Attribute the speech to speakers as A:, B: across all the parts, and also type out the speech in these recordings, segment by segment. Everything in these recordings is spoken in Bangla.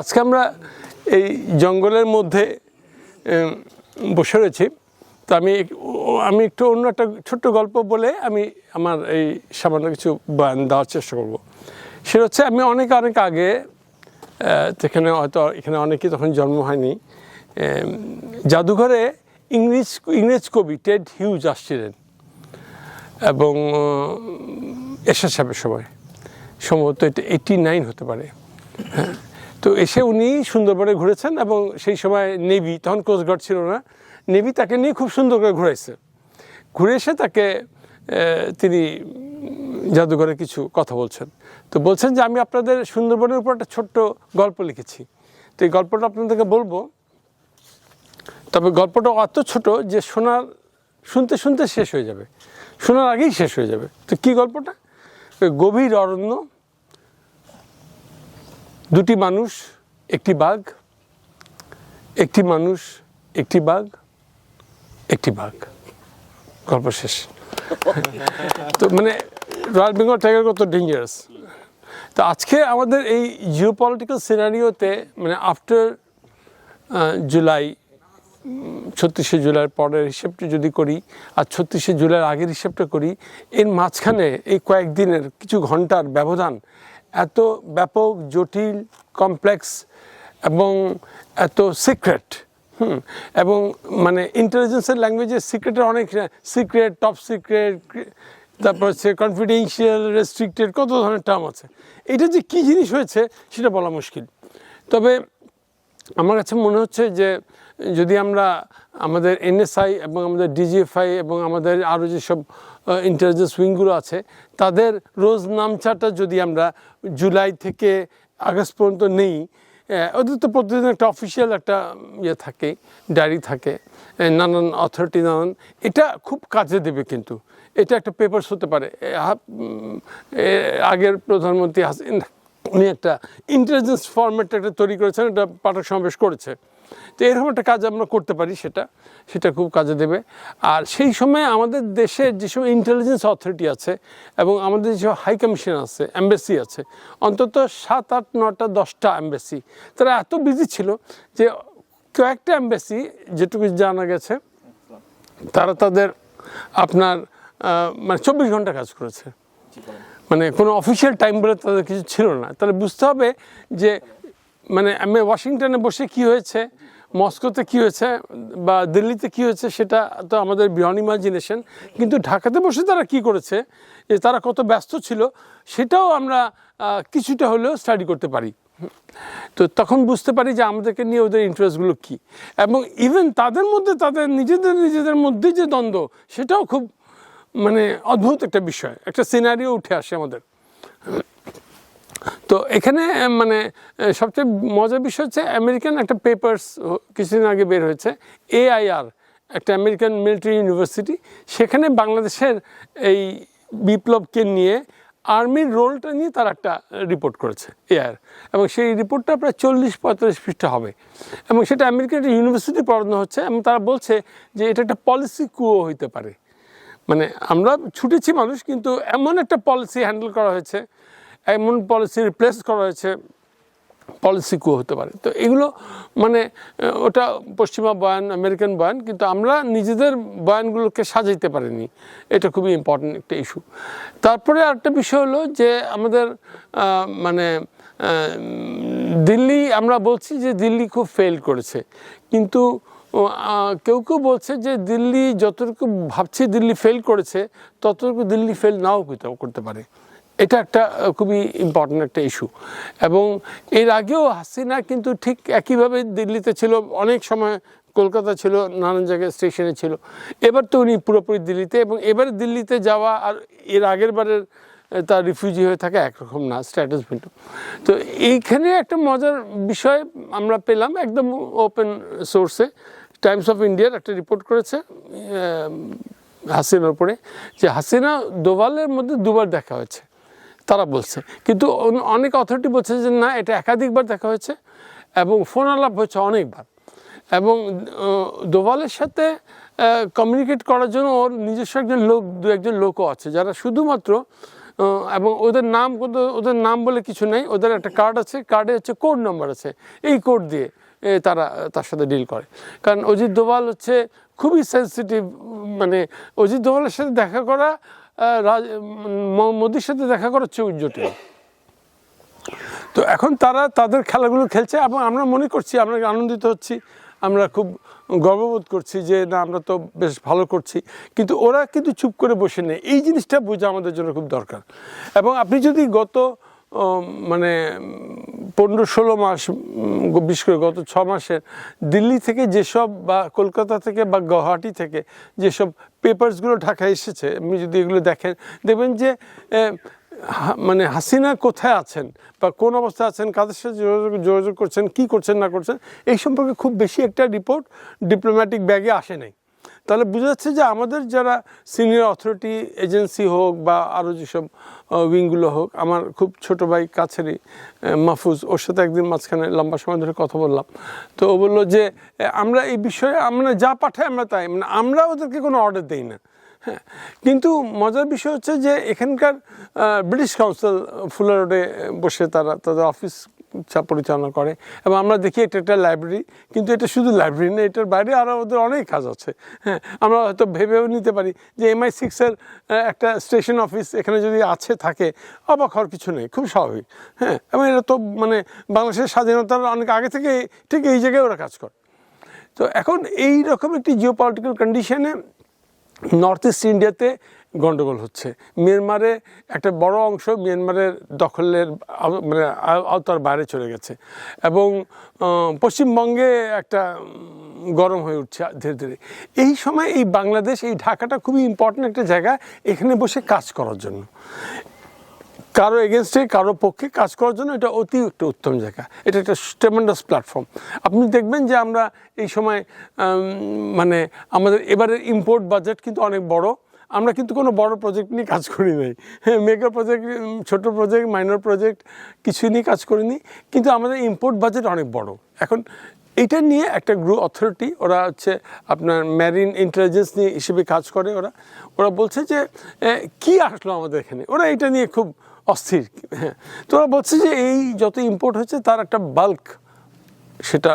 A: আজকে আমরা এই জঙ্গলের মধ্যে বসে রয়েছি। তো আমি একটু অন্য একটা ছোট্ট গল্প বলে আমি আমার এই সামান্য কিছু বয়ান দেওয়ার চেষ্টা করব। সেটা হচ্ছে আমি অনেক আগে যেখানে হয়তো এখানে অনেকেই তখন জন্ম হয়নি, জাদুঘরে ইংরেজ কবি টেড হিউজ আসছিলেন এবং এরশাদ সাহেবের সময় সম্ভবত এটা 89 হতে পারে। হ্যাঁ, তো এসে উনি সুন্দরবনে ঘুরেছেন এবং সেই সময় নেভি, তখন কোস্টগার্ড ছিল না, নেভি তাকে নিয়ে খুব সুন্দর করে ঘুরাইছে। ঘুরে এসে তাকে তিনি জাদুঘরে কিছু কথা বলছেন। তো বলছেন যে আমি আপনাদের সুন্দরবনের উপর একটা ছোট্ট গল্প লিখেছি, তো এই গল্পটা আপনাদেরকে বলবো। তবে গল্পটা অত ছোট যে শুনতে শুনতে শেষ হয়ে যাবে, শোনার আগেই শেষ হয়ে যাবে। তো কী গল্পটা? গভীর অরণ্য, দুটি মানুষ, একটি বাঘ, একটি মানুষ, একটি বাঘ, একটি বাঘ, গল্প শেষ। তো মানে রয়্যাল বেঙ্গল টাইগার কত ডেঞ্জারাস। তো আজকে আমাদের এই জিওপলিটিক্যাল সিনারিওতে মানে আফটার জুলাই, 36শে জুলাইয়ের পরের হিসেবটা যদি করি আর 36শে জুলাইয়ের আগের হিসেবটা করি, এর মাঝখানে এই কয়েকদিনের কিছু ঘন্টার ব্যবধান এত ব্যাপক, জটিল, কমপ্লেক্স এবং এত সিক্রেট, এবং মানে ইন্টেলিজেন্সের ল্যাঙ্গুয়েজে সিক্রেটের অনেক সিক্রেট, টপ সিক্রেট, তারপর হচ্ছে কনফিডেন্সিয়াল, রেস্ট্রিক্টেড, কত ধরনের টার্ম আছে। এটা যে কী জিনিস হয়েছে সেটা বলা মুশকিল। তবে আমার কাছে মনে হচ্ছে যে যদি আমরা আমাদের এনএসআই এবং আমাদের ডিজিএফআই এবং আমাদের আরও যেসব ইন্টেলিজেন্স উইংগুলো আছে তাদের রোজ নামচাটা যদি আমরা জুলাই থেকে আগস্ট পর্যন্ত নেই, ওদের তো প্রতিদিন একটা অফিসিয়াল একটা ইয়ে থাকে, ডায়েরি থাকে, নানান অথরিটি নানান, এটা খুব কাজে দেবে। কিন্তু এটা একটা পেপারস হতে পারে। আগের প্রধানমন্ত্রী হাসিনা উনি একটা ইন্টেলিজেন্স ফরম্যাট একটা তৈরি করেছেন, এটা পাঠক সমাবেশ করেছে। তো এরকম একটা কাজ আমরা করতে পারি, সেটা খুব কাজে দেবে। আর সেই সময় আমাদের দেশের যেসব ইন্টেলিজেন্স অথরিটি আছে এবং আমাদের যেসব হাই কমিশন আছে, অ্যাম্বাসি আছে, অন্তত 7, 8, 9টা 10টা অ্যাম্বাসি, তারা এত বিজি ছিল যে কয়েকটা অ্যাম্বাসি যেটুকু জানা গেছে তারা তাদের আপনার মানে 24 ঘন্টা কাজ করেছে। মানে কোনো অফিসিয়াল টাইম বলে তাদের কিছু ছিল না। তাহলে বুঝতে হবে যে মানে আমি ওয়াশিংটনে বসে কি হয়েছে, মস্কোতে কি হয়েছে বা দিল্লিতে কি হয়েছে সেটা তো আমাদের বিয়ন্ড ইমাজিনেশন, কিন্তু ঢাকাতে বসে তারা কি করেছে, যে তারা কত ব্যস্ত ছিল সেটাও আমরা কিছুটা হলেও স্টাডি করতে পারি। তো তখন বুঝতে পারি যে আমাদেরকে নিয়ে ওদের ইন্টারেস্টগুলো কী, এবং ইভেন তাদের মধ্যে তাদের নিজেদের মধ্যে যে দ্বন্দ্ব, সেটাও খুব মানে অদ্ভুত একটা বিষয়, একটা সিনারিও উঠে আসে আমাদের। তো এখানে মানে সবচেয়ে মজার বিষয় হচ্ছে আমেরিকান একটা পেপারস কিছুদিন আগে বের হয়েছে, AIR, একটা আমেরিকান মিলিটারি ইউনিভার্সিটি, সেখানে বাংলাদেশের এই বিপ্লবকে নিয়ে আর্মির রোলটা নিয়ে তারা একটা রিপোর্ট করেছে AIR, এবং সেই রিপোর্টটা প্রায় 40-45 পৃষ্ঠা হবে, এবং সেটা আমেরিকান একটা ইউনিভার্সিটি পড়ানো হচ্ছে, এবং তারা বলছে যে এটা একটা পলিসি কুও হইতে পারে। মানে আমরা ছুটেছি মানুষ, কিন্তু এমন একটা পলিসি হ্যান্ডেল করা হয়েছে, এমন পলিসি রিপ্লেস করা হয়েছে, পলিসি কু হতে পারে। তো এগুলো মানে ওটা পশ্চিমা বয়ান, আমেরিকান বয়ান, কিন্তু আমরা নিজেদের বয়ানগুলোকে সাজাইতে পারিনি, এটা খুবই ইম্পর্টেন্ট একটা ইস্যু। তারপরে আরেকটা বিষয় হলো যে আমাদের মানে দিল্লি, আমরা বলছি যে দিল্লি খুব ফেল করেছে, কিন্তু কেউ বলছে যে দিল্লি যতটুকু ভাবছি দিল্লি ফেল করেছে ততটুকু দিল্লি ফেল নাও করতে পারে। এটা একটা খুবই ইম্পর্ট্যান্ট একটা ইস্যু। এবং এর আগেও হাসিনা কিন্তু ঠিক একইভাবে দিল্লিতে ছিল, অনেক সময় কলকাতা ছিল, নানান জায়গায় স্টেশনে ছিল। এবার তো উনি পুরোপুরি দিল্লিতে, এবং এবার দিল্লিতে যাওয়া আর এর আগের বারের তার রিফিউজি হয়ে থাকা একরকম না, স্ট্যাটাস ভিন্ন। তো এইখানে একটা মজার বিষয় আমরা পেলাম একদম ওপেন সোর্সে, টাইমস অফ ইন্ডিয়ার একটা রিপোর্ট করেছে হাসিনার উপরে, যে হাসিনা দোভালের মধ্যে 2বার দেখা হয়েছে তারা বলছে, কিন্তু অনেক অথরিটি বলছে যে না, এটা একাধিকবার দেখা হয়েছে এবং ফোন আলাপ হয়েছে অনেকবার, এবং দোভালের সাথে কমিউনিকেট করার জন্য ওর নিজস্ব একজন লোক, 2-1জন লোকও আছে যারা শুধুমাত্র এবং ওদের নাম বলে কিছু নেই, ওদের একটা কার্ড আছে, কার্ডে হচ্ছে কোড নাম্বার আছে, এই কোড দিয়ে তারা তার সাথে ডিল করে। কারণ অজিত দোভাল হচ্ছে খুবই সেন্সিটিভ, মানে অজিত দোভালের সাথে দেখা করা মোদির সাথে দেখা করার চেয়ে জটিল। তো এখন তারা তাদের খেলাগুলো খেলছে এবং আমরা মনে করছি, আমরা আনন্দিত হচ্ছি, আমরা খুব গর্ববোধ করছি যে না আমরা তো বেশ ভালো করছি, কিন্তু ওরা কিন্তু চুপ করে বসে নেই। এই জিনিসটা বোঝা আমাদের জন্য খুব দরকার। এবং আপনি যদি গত মানে 15-16 মাস, বিশেষ করে গত 6 মাসের দিল্লি থেকে যেসব বা কলকাতা থেকে বা গুয়াহাটি থেকে যেসব পেপারসগুলো ঢাকায় এসেছে, আপনি যদি এগুলো দেখেন দেখবেন যে মানে হাসিনা কোথায় আছেন বা কোন অবস্থায় আছেন, কাদের সাথে যোগাযোগ করছেন, কি করছেন না করছেন, এই সম্পর্কে খুব বেশি একটা রিপোর্ট ডিপ্লোম্যাটিক ব্যাগে আসে নাই। তাহলে বোঝা যাচ্ছে যে আমাদের যারা সিনিয়র অথরিটি, এজেন্সি হোক বা আরও যেসব উইংগুলো হোক, আমার খুব ছোটো ভাই কাছেরই মাহফুজ, ওর সাথে একদিন মাঝখানে লম্বা সময় ধরে কথা বললাম। তো ও বললো যে আমরা এই বিষয়ে আমরা যা পাঠাই আমরা তাই, মানে আমরা ওদেরকে কোনো অর্ডার দিই না। হ্যাঁ, কিন্তু মজার বিষয় হচ্ছে যে এখানকার ব্রিটিশ কাউন্সিল ফুলার রোডে বসে তারা তাদের অফিস পরিচালনা করে এবং আমরা দেখি এটা একটা লাইব্রেরি, কিন্তু এটা শুধু লাইব্রেরি না, এটার বাইরে আরও ওদের অনেক কাজ আছে। হ্যাঁ, আমরা হয়তো ভেবেও নিতে পারি যে MI6-এর একটা স্টেশন অফিস এখানে যদি থাকে, অবাক হওয়ার কিছু নেই, খুব স্বাভাবিক। হ্যাঁ, এবং এটা তো মানে বাংলাদেশের স্বাধীনতার অনেক আগে থেকে ঠিক এই জায়গায় ওরা কাজ করে। তো এখন এই রকম একটি জিওপলিটিক্যাল কন্ডিশনে নর্থ ইস্ট ইন্ডিয়াতে গণ্ডগোল হচ্ছে। মিয়ানমারে একটা বড় অংশ মিয়ানমারের দখলের মানে আওতার বাইরে চলে গেছে এবং পশ্চিমবঙ্গে একটা গরম হয়ে উঠছে ধীরে ধীরে। এই সময় এই বাংলাদেশ, এই ঢাকাটা খুবই ইম্পর্ট্যান্ট একটা জায়গা এখানে বসে কাজ করার জন্য, কারো এগেনস্টে কারো পক্ষে কাজ করার জন্য এটা অতি একটা উত্তম জায়গা। এটা একটা ট্রেমেন্ডাস প্ল্যাটফর্ম। আপনি দেখবেন যে আমরা এই সময় মানে আমাদের এবারের ইম্পোর্ট বাজেট কিন্তু অনেক বড়। আমরা কিন্তু কোনো বড় প্রজেক্ট নিয়ে কাজ করি নাই। হ্যাঁ, মেগা প্রজেক্ট, ছোট প্রজেক্ট, মাইনর প্রজেক্ট কিছু নিয়ে কাজ করিনি, কিন্তু আমাদের ইম্পোর্ট বাজেট অনেক বড়। এখন এটা নিয়ে একটা গ্রুপ অথরিটি, ওরা হচ্ছে আপনার ম্যারিন ইন্টেলিজেন্স নিয়ে হিসেবে কাজ করে। ওরা বলছে যে কি আসলো আমাদের এখানে, ওরা এটা নিয়ে খুব অস্থির। হ্যাঁ, তো ওরা বলছে যে এই যত ইম্পোর্ট হচ্ছে তার একটা বাল্ক, সেটা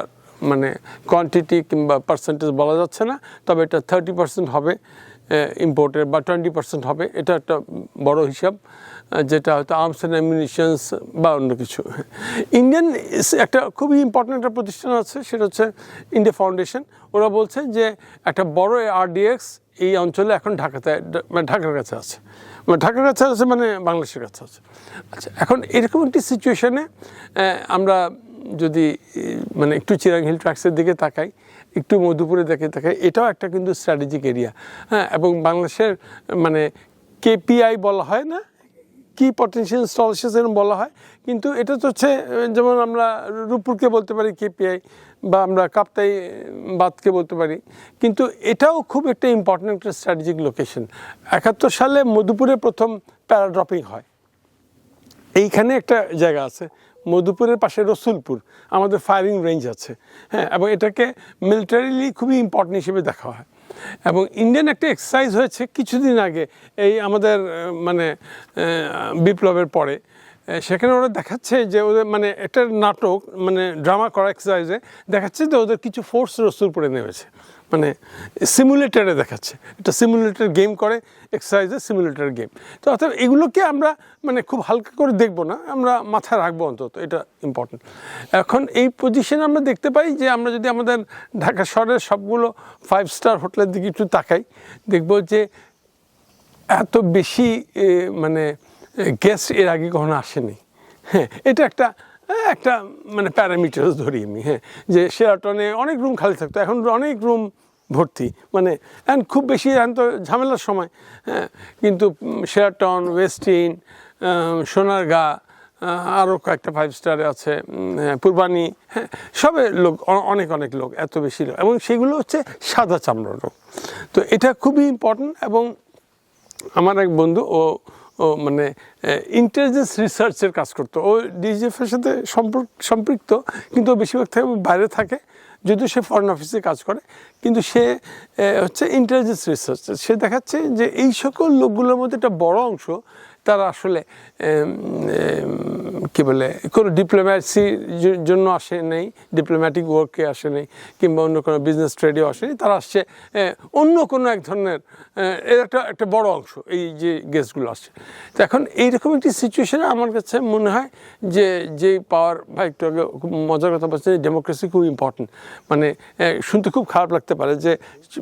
A: মানে কোয়ান্টিটি কিংবা পার্সেন্টেজ বলা যাচ্ছে না, তবে এটা 30% হবে ইম্পোর্টের বা 20% হবে। এটা একটা বড় হিসাব, যেটা হয়তো আর্মস অ্যান্ড অ্যামিউনিশনস বা অন্য কিছু। ইন্ডিয়ান একটা খুবই ইম্পর্ট্যান্ট একটা প্রতিষ্ঠান আছে, সেটা হচ্ছে ইন্ডিয়া ফাউন্ডেশন। ওরা বলছে যে একটা বড় RDX এই অঞ্চলে এখন ঢাকার কাছে আছে, ঢাকার কাছে আছে মানে বাংলাদেশের কাছে আছে। আচ্ছা, এখন এরকম একটি সিচুয়েশনে আমরা যদি মানে একটু চিরাং হিল ট্র্যাক্সের দিকে তাকাই, একটু মধুপুরের দিকে তাকাই, এটাও একটা কিন্তু স্ট্র্যাটেজিক এরিয়া। হ্যাঁ, এবং বাংলাদেশের মানে KPI বলা হয় না, কি পটেনশিয়াল ইনস্টলেশন এরকম বলা হয়, কিন্তু এটা তো হচ্ছে যেমন আমরা রূপপুরকে বলতে পারি KPI বা আমরা কাপ্তাই বাঁধকে বলতে পারি, কিন্তু এটাও খুব একটা ইম্পর্ট্যান্ট একটা স্ট্র্যাটেজিক লোকেশন। 71 সালে মধুপুরে প্রথম প্যারাড্রপিং হয়। এইখানে একটা জায়গা আছে মধুপুরের পাশে রসুলপুর, আমাদের ফায়ারিং রেঞ্জ আছে। হ্যাঁ, এবং এটাকে মিলিটারিলি খুবই ইম্পর্টেন্ট হিসেবে দেখা হয়। এবং ইন্ডিয়ান একটা এক্সারসাইজ হয়েছে কিছুদিন আগে, এই আমাদের মানে বিপ্লবের পরে, সেখানে ওরা দেখাচ্ছে যে ওদের মানে একটা নাটক মানে ড্রামা করা এক্সারসাইজে দেখাচ্ছে যে ওদের কিছু ফোর্স রসুলপুরে নেমেছে, মানে সিমুলেটারে দেখাচ্ছে। এটা সিমুলেটার গেম করে, এক্সারসাইজে সিমুলেটার গেম। তো অর্থাৎ এগুলোকে আমরা মানে খুব হালকা করে দেখবো না, আমরা মাথায় রাখবো অন্তত, এটা ইম্পর্টেন্ট। এখন এই পজিশনে আমরা দেখতে পাই যে আমরা যদি আমাদের ঢাকা শহরের সবগুলো 5 স্টার হোটেলের দিকে একটু তাকাই, দেখবো যে এত বেশি মানে গেস্ট এর আগে কখনো আসেনি। হ্যাঁ, এটা একটা মানে প্যারামিটার ধরি আমি। হ্যাঁ, যে শেরাটনে অনেক রুম খালি থাকতো, এখন অনেক রুম ভর্তি, মানে খুব বেশি এখন তো ঝামেলার সময়। হ্যাঁ, কিন্তু শেরাটন, ওয়েস্টিন, সোনারগাঁ, আরও কয়েকটা 5 স্টারে আছে, পূর্বাণী, হ্যাঁ, সবে লোক অনেক লোক, এত বেশি লোক, এবং সেগুলো হচ্ছে সাদা চামড়ার লোক। তো এটা খুবই ইম্পর্টেন্ট। এবং আমার এক বন্ধু, ও মানে ইন্টেলিজেন্স রিসার্চের কাজ করতো, ও DGF-এর সাথে সম্পৃক্ত, কিন্তু বেশিরভাগ বাইরে থাকে, যদিও সে ফরেন অফিসে কাজ করে, কিন্তু সে হচ্ছে ইন্টেলিজেন্স রিসার্চার। সে দেখাচ্ছে যে এই সকল লোকগুলোর মধ্যে একটা বড় অংশ তারা আসলে কী বলে কোনো ডিপ্লোম্যাসির জন্য আসে নেই, ডিপ্লোম্যাটিক ওয়ার্কে আসে নেই, কিংবা অন্য কোনো বিজনেস ট্রেডেও আসেনি, তারা আসছে অন্য কোনো এক ধরনের এর একটা বড় অংশ এই যে গেস্টগুলো আসছে। তো এখন এইরকম একটি সিচুয়েশনে আমার কাছে মনে হয় যে পাওয়ার, ভাই একটু আগে খুব মজার কথা বলছে, ডেমোক্রেসি খুব ইম্পর্টেন্ট। মানে শুনতে খুব খারাপ লাগতে পারে যে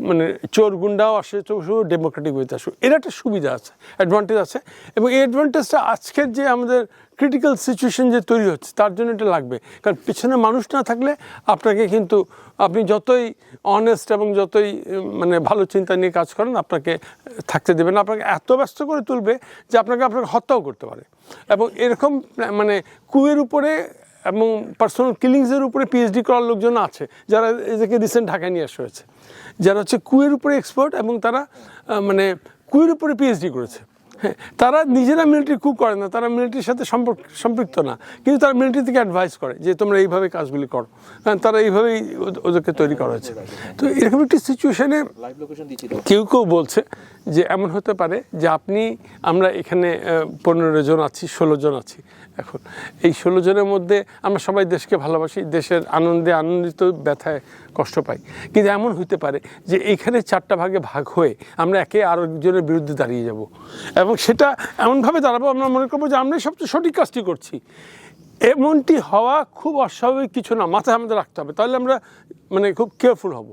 A: মানে চোর গুন্ডাও আসে, শুধু ডেমোক্রেটিক ওয়েতে আসুক, এর একটা সুবিধা আছে, অ্যাডভান্টেজ আছে। এবং এই অ্যাডভান্টেজটা আজকের যে আমাদের ক্রিটিক্যাল সিচুয়েশন যে তৈরি হচ্ছে তার জন্য এটা লাগবে। কারণ পিছনে মানুষ না থাকলে আপনাকে কিন্তু আপনি যতই অনেস্ট এবং যতই মানে ভালো চিন্তা নিয়ে কাজ করেন, আপনাকে থাকতে দেবে না, আপনাকে এত ব্যস্ত করে তুলবে যে আপনাকে হত্যাও করতে পারে। এবং এরকম মানে কুয়ের উপরে এবং পার্সোনাল কিলিংসের উপরে পিএইচডি করার লোকজন আছে, যারা এদেরকে রিসেন্ট ঢাকায় নিয়ে আসা হয়েছে, যারা হচ্ছে কুয়ের উপরে এক্সপার্ট এবং তারা মানে কুয়ের উপরে পিএইচডি করেছে। হ্যাঁ, তারা নিজেরা মিলিটারি কু করে না, তারা মিলিটারির সাথে সম্পৃক্ত না, কিন্তু তারা মিলিটারি থেকে অ্যাডভাইস করে যে তোমরা এইভাবে কাজগুলি করো, কারণ তারা এইভাবেই ওদেরকে তৈরি করা হয়েছে। তো এরকম একটি সিচুয়েশনে কেউ বলছে যে এমন হতে পারে যে আমরা এখানে 15 জন আছি, 16 জন আছি। এখন এই 16 জনের মধ্যে আমরা সবাই দেশকে ভালোবাসি, দেশের আনন্দে আনন্দিত, ব্যথায় কষ্ট পাই, কিন্তু এমন হইতে পারে যে এইখানে 4টা ভাগে ভাগ হয়ে আমরা একে আরেকজনের বিরুদ্ধে দাঁড়িয়ে যাব, এবং সেটা এমনভাবে দাঁড়াবো আমরা মনে করবো যে আমরাই সবচেয়ে সঠিক কাজটি করছি। এমনটি হওয়া খুব অস্বাভাবিক কিছু না, মাথায় আমাদের রাখতে হবে, তাহলে আমরা মানে খুব কেয়ারফুল হব।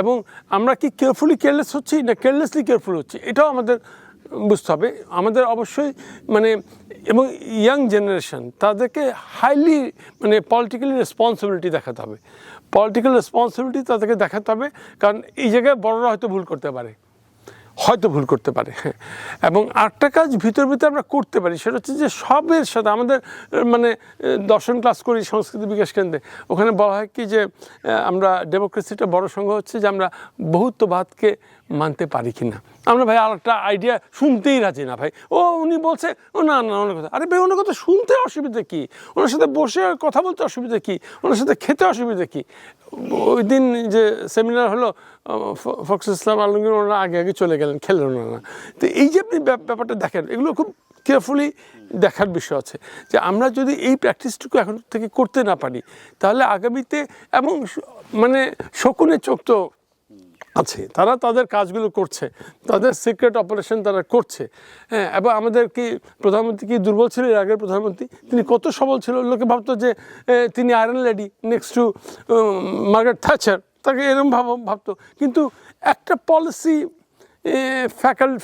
A: এবং আমরা কি কেয়ারফুলি কেয়ারলেস হচ্ছি না কেয়ারলেসলি কেয়ারফুল হচ্ছি, এটাও আমাদের বুঝতে হবে। আমাদের অবশ্যই মানে এবং ইয়াং জেনারেশন তাদেরকে হাইলি মানে পলিটিক্যালি রেসপন্সিবিলিটি দেখাতে হবে, পলিটিক্যাল রেসপন্সিবিলিটি তাদেরকে দেখাতে হবে। কারণ এই জায়গায় বড়রা হয়তো ভুল করতে পারে, হ্যাঁ। এবং আরেকটা কাজ ভিতর আমরা করতে পারি, সেটা হচ্ছে যে সবের সাথে আমাদের মানে দর্শন ক্লাস করি সংস্কৃতি বিকাশ কেন্দ্রে, ওখানে বলা হয় কি যে আমরা ডেমোক্রেসিটা বড় সংঘ হচ্ছে যে আমরা বহুত্ববাদকে মানতে পারি কি না। আমরা ভাই আর একটা আইডিয়া শুনতেই রাজি না, ভাই উনি বলছে না ওনার কথা, আরে ভাই ওনার কথা শুনতে অসুবিধা কী, ওনার সাথে বসে কথা বলতে অসুবিধা কী, ওনার সাথে খেতে অসুবিধা কী। ওই দিন যে সেমিনার হলো ফখরুল ইসলাম আলমগীর, ওনারা আগে চলে গেলেন, খেলেন না। তো এই যে আপনি ব্যাপারটা দেখেন, এগুলো খুব কেয়ারফুলি দেখার বিষয় আছে যে আমরা যদি এই প্র্যাকটিসটুকু এখন থেকে করতে না পারি, তাহলে আগামীতে এবং মানে শকুনের চোখ তো আছে, তারা তাদের কাজগুলো করছে, তাদের সিক্রেট অপারেশন তারা করছে। হ্যাঁ, এবং আমাদের কি প্রধানমন্ত্রী কি দুর্বল ছিল এর আগের প্রধানমন্ত্রী? তিনি কত সবল ছিল, লোকে ভাবতো যে তিনি iron lady next to Margaret Thatcher, তাকে এরকম ভাবতো। কিন্তু একটা পলিসি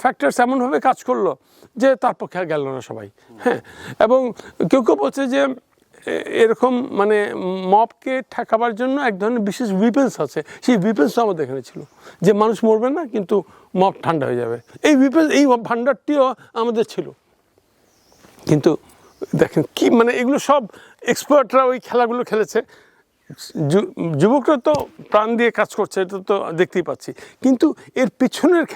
A: ফ্যাক্টরস এমনভাবে কাজ করলো যে তার পক্ষে আর গেল না সবাই। হ্যাঁ, এবং কেউ বলছে যে এরকম মানে মবকে ঠেকাবার জন্য এক ধরনের বিশেষ উইপেন্স আছে, সেই উইপেন্সও আমাদের এখানে ছিল, যে মানুষ মরবে না কিন্তু মব ঠান্ডা হয়ে যাবে। এই উইপেন্স, এই ভান্ডারটিও আমাদের ছিল। কিন্তু দেখেন কি মানে এগুলো সব এক্সপার্টরা ওই খেলাগুলো খেলেছে, যুবকরা তো প্রাণ দিয়ে কাজ করছে, এটা তো দেখতেই পাচ্ছি। কিন্তু এর পেছনের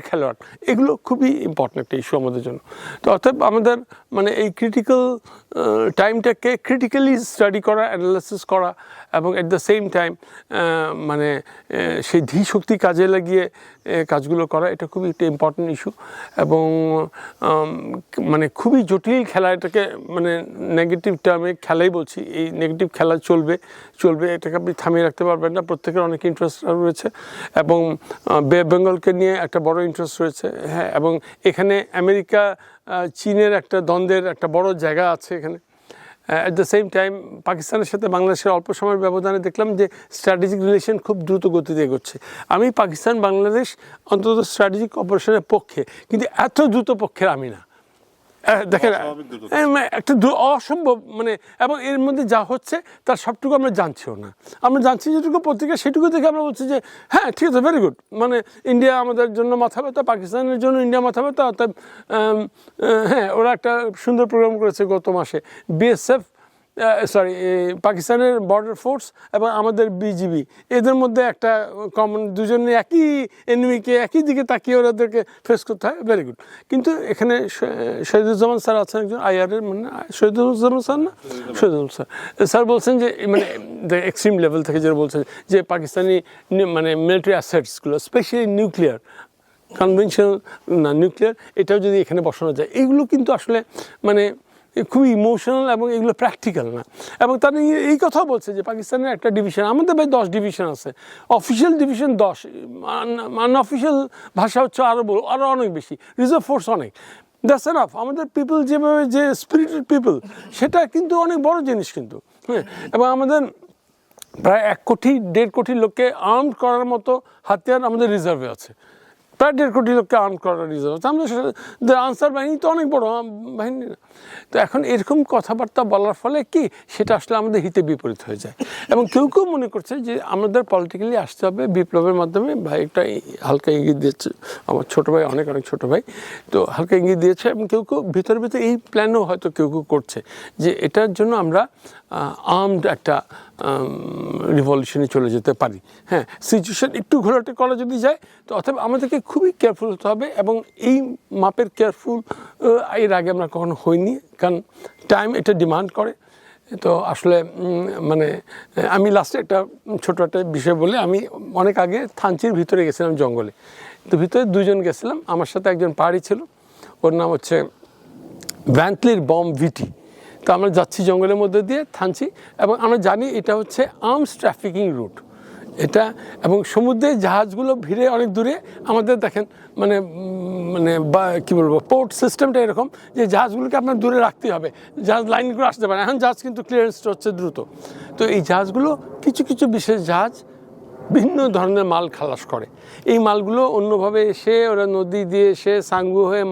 A: খেলোয়াড় এগুলো খুবই ইম্পর্টেন্ট একটা ইস্যু আমাদের জন্য। তো অর্থাৎ আমাদের মানে এই ক্রিটিক্যাল টাইমটাকে ক্রিটিক্যালি স্টাডি করা, অ্যানালাইসিস করা, এবং অ্যাট দ্য সেম টাইম মানে সেই ধী শক্তি কাজে লাগিয়ে কাজগুলো করা, এটা খুবই একটা ইম্পর্টেন্ট ইস্যু। এবং মানে খুবই জটিল খেলা, এটাকে মানে নেগেটিভ টার্মে খেলাই বলছি, এই নেগেটিভ খেলা চলবে, এটাকে আপনি থামিয়ে রাখতে পারবেন না। প্রত্যেকের অনেক ইন্টারেস্ট রয়েছে, এবং বে বেঙ্গলকে নিয়ে একটা বড় ইন্টারেস্ট রয়েছে। হ্যাঁ, এবং এখানে আমেরিকা চীনের একটা দ্বন্দ্বের একটা বড় জায়গা আছে এখানে। অ্যাট দ্য সেম টাইম পাকিস্তানের সাথে বাংলাদেশের অল্প সময়ের ব্যবধানে দেখলাম যে স্ট্র্যাটেজিক রিলেশন খুব দ্রুত গতিতে এগোচ্ছে। আমি পাকিস্তান বাংলাদেশ অন্তত স্ট্র্যাটেজিক অপারেশনের পক্ষে, কিন্তু এত দ্রুত পক্ষের আমি না। দেখেন একটা অসম্ভব মানে, এবং এর মধ্যে যা হচ্ছে তার সবটুকু আমরা জানছিও না। আমরা জানছি যেটুকু পত্রিকা, সেটুকু থেকে আমরা বলছি যে হ্যাঁ ঠিক আছে, ভেরি গুড, মানে ইন্ডিয়া আমাদের জন্য মাথা ব্যথা, পাকিস্তানের জন্য ইন্ডিয়া মাথা ব্যথা। অর্থাৎ হ্যাঁ, ওরা একটা সুন্দর প্রোগ্রাম করেছে গত মাসে, বিএসএফ সরি পাকিস্তানের বর্ডার ফোর্স এবং আমাদের বিজিবি এদের মধ্যে একটা কমন, দুজনে একই এনিমিকে একই দিকে তাকিয়ে ওদেরকে ফেস করতে হয়, ভেরি গুড। কিন্তু এখানে শহীদুজ্জামান স্যার আছেন একজন আইআরের, মানে শহীদুজ্জামান স্যার না, শহীদুজ্জামান স্যার বলছেন যে মানে এক্সট্রিম লেভেল থেকে যেটা বলছেন যে পাকিস্তানি মানে মিলিটারি অ্যাসেটসগুলো স্পেশালি নিউক্লিয়ার, কনভেনশনাল না নিউক্লিয়ার, এটাও যদি এখানে বসানো যায়, এগুলো কিন্তু আসলে মানে খুবই ইমোশনাল এবং এগুলো প্র্যাকটিক্যাল না। এবং তারা এই কথাও বলছে যে পাকিস্তানের একটা ডিভিশন, আমাদের ভাই 10 ডিভিশন আছে, অফিসিয়াল ডিভিশন 10, আনঅফিসিয়াল ভাষা হচ্ছে আরও অনেক বেশি, রিজার্ভ ফোর্স অনেক। That's enough. আমাদের পিপল যেভাবে যে স্পিরিটেড পিপল, সেটা কিন্তু অনেক বড় জিনিস কিন্তু, হ্যাঁ। এবং আমাদের প্রায় 1 কোটি 1.5 কোটি লোককে আর্ম করার মতো হাতিয়ার আমাদের রিজার্ভে আছে, প্রায় 1.5 কোটি লোককে আর্ম করার রিজার্ভ আছে। আমাদের আনসার বাহিনী তো অনেক বড় বাহিনী না। তো এখন এরকম কথাবার্তা বলার ফলে কি সেটা আসলে আমাদের হিতে বিপরীত হয়ে যায়। এবং কেউ কেউ মনে করছে যে আমাদের পলিটিক্যালি আসতে হবে বিপ্লবের মাধ্যমে। ভাই একটা হালকা ইঙ্গিত দিয়েছে আমার ছোটো ভাই, অনেক ছোটো ভাই, তো হালকা ইঙ্গিত দিয়েছে। এবং কেউ কেউ ভিতরে ভিতরে এই প্ল্যানও হয়তো কেউ কেউ করছে যে এটার জন্য আমরা আর্মড একটা রিভলিউশনে চলে যেতে পারি। হ্যাঁ, সিচুয়েশন একটু ঘোলাটে করা যদি যায়, তো অথবা আমাদেরকে খুবই কেয়ারফুল হতে হবে। এবং এই মাপের কেয়ারফুল এর আগে আমরা কখনো হইনি, কারণ টাইম এটা ডিমান্ড করে। তো আসলে মানে আমি লাস্টে একটা ছোটো একটা বিষয় বলে, আমি অনেক আগে থানচির ভিতরে গেছিলাম জঙ্গলে। তো ভিতরে 2 জন গেছিলাম, আমার সাথে একজন পাহাড়ি ছিল, ওর নাম হচ্ছে ভ্যান্টলির বম ভিটি। তো আমরা যাচ্ছি জঙ্গলের মধ্যে দিয়ে থানচি, এবং আমরা জানি এটা হচ্ছে আর্মস ট্রাফিকিং রুট এটা। এবং সমুদ্রের জাহাজগুলো ভিড়ে অনেক দূরে, আমাদের দেখেন মানে মানে বা কী বলবো, পোর্ট সিস্টেমটা এরকম যে জাহাজগুলোকে আপনার দূরে রাখতেই হবে, জাহাজ লাইন করে আসতে পারে। এখন জাহাজ কিন্তু ক্লিয়ারেন্সটা হচ্ছে দ্রুত। তো এই জাহাজগুলো কিছু কিছু বিশেষ জাহাজ ভিন্ন ধরনের মাল খালাস করে। এই মালগুলো অন্যভাবে এসে ওরা নদী দিয়ে এসে সাঙ্গু হয়ে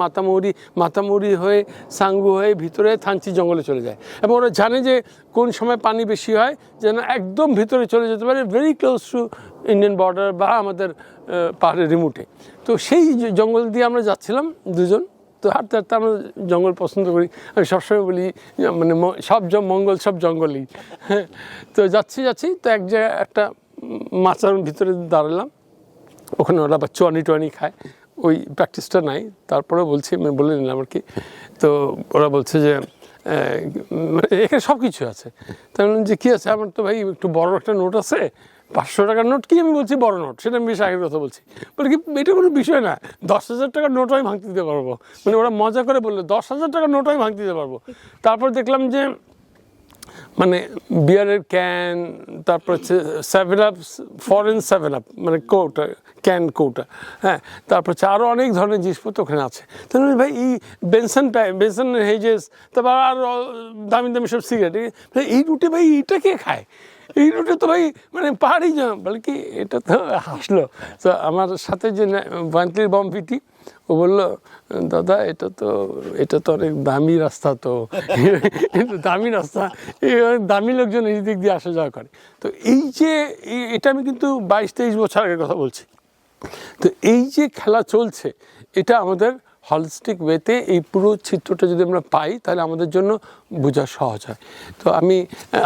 A: মাতামুড়ি হয়ে সাঙ্গু হয়ে ভিতরে থানচি জঙ্গলে চলে যায়। এবং ওরা জানে যে কোন সময় পানি বেশি হয়, যেন একদম ভিতরে চলে যেতে পারে, very close two Indian border বা আমাদের পাহাড়ের রিমোটে। তো সেই জঙ্গল দিয়ে আমরা যাচ্ছিলাম 2 জন। তো হাঁটতে হাঁটতে আমরা জঙ্গল পছন্দ করি, আমি সবসময় বলি মানে সব মঙ্গল সব জঙ্গলই। হ্যাঁ, তো যাচ্ছি তো এক জায়গায় একটা মাচার ভিতরে দাঁড়ালাম, ওখানে ওরা আবার চুয়ানি খায়, ওই প্র্যাকটিসটা নাই, তারপরে বলছি আমি বলে নিলাম আর কি। তো ওরা বলছে যে এখানে সব কিছু আছে। তাই বললাম যে কী আছে? আমার তো ভাই একটু বড় একটা নোট আছে, 500 টাকার নোট। কি আমি বলছি বড় নোট, সেটা আমি বেশ আগের কথা বলছি। বলে কি এটা কোনো বিষয় না, 10,000 টাকার নোট আমি ভাঙতে দিতে পারবো। মানে ওরা মজা করে বললো 10,000 টাকার নোট আমি ভাঙতে দিতে পারবো। তারপর দেখলাম যে মানে বিয়ারের ক্যান, তারপর হচ্ছে 7-Up, ফরেন 7-Up মানে কৌটা, ক্যান কৌটা, হ্যাঁ, তারপর হচ্ছে আরও অনেক ধরনের জিনিসপত্র ওখানে আছে। তাহলে ভাই এই বেনসন হেজেস, তারপর আরও দামি দামি সব সিগারেট, এই রুটে ভাই এইটা কে খায়? এই রুটে তো ভাই মানে পাহাড়ি বলে কি, এটা তো হাসলো। তো আমার সাথে যে ভ্যান্টলির বম ভিটি, ও বললো দাদা এটা তো অনেক দামি রাস্তা, তো দামি রাস্তা, দামি লোকজন এই দিক দিয়ে আসা যাওয়া করে। তো এই যে এটা আমি কিন্তু 22-23 বছর আগের কথা বলছি। তো এই যে খেলা চলছে, এটা আমাদের হলিস্টিক ওয়েতে এই পুরো চিত্রটা যদি আমরা পাই, তাহলে আমাদের জন্য বোঝা সহজ হয়। তো আমি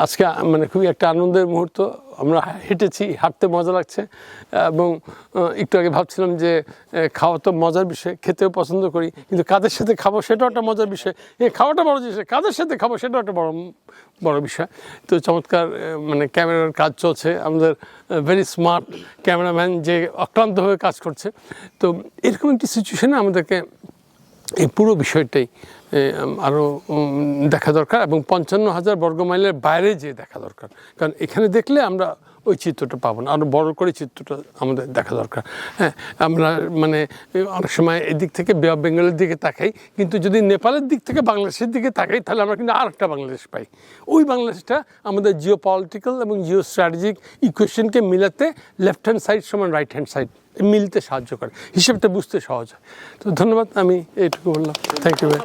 A: আজকে মানে খুবই একটা আনন্দের মুহূর্ত, আমরা হেঁটেছি, হাঁটতে মজা লাগছে। এবং একটু আগে ভাবছিলাম যে খাওয়া তো মজার বিষয়, খেতেও পছন্দ করি, কিন্তু কাদের সাথে খাবো সেটাও একটা মজার বিষয়। খাওয়াটা বড় জিনিস, কাদের সাথে খাবো সেটাও একটা বড় বিষয়। তো চমৎকার মানে ক্যামেরার কাজ চলছে, আমাদের ভেরি স্মার্ট ক্যামেরাম্যান যে অক্লান্তভাবে কাজ করছে। তো এরকম একটি সিচুয়েশনে আমাদেরকে এই পুরো বিষয়টাই আরও দেখা দরকার, এবং 55,000 বর্গমাইলের বাইরে যেয়ে দেখা দরকার। কারণ এখানে দেখলে আমরা ওই চিত্রটা পাবো না, আরও বড় করে চিত্রটা আমাদের দেখা দরকার। হ্যাঁ, আমরা মানে অনেক সময় এদিক থেকে বে অফ বেঙ্গলের দিকে তাকাই, কিন্তু যদি নেপালের দিক থেকে বাংলাদেশের দিকে তাকাই, তাহলে আমরা কিন্তু আর একটা বাংলাদেশ পাই। ওই বাংলাদেশটা আমাদের জিও পলিটিক্যাল এবং জিও স্ট্র্যাটেজিক ইকুয়েশনকে মিলাতে লেফট হ্যান্ড সাইড সমান রাইট হ্যান্ড সাইড মিলতে সাহায্য করে, হিসেবটা বুঝতে সহজ হয়। তো ধন্যবাদ, আমি এইটুকু বললাম। থ্যাংক ইউ ভাই।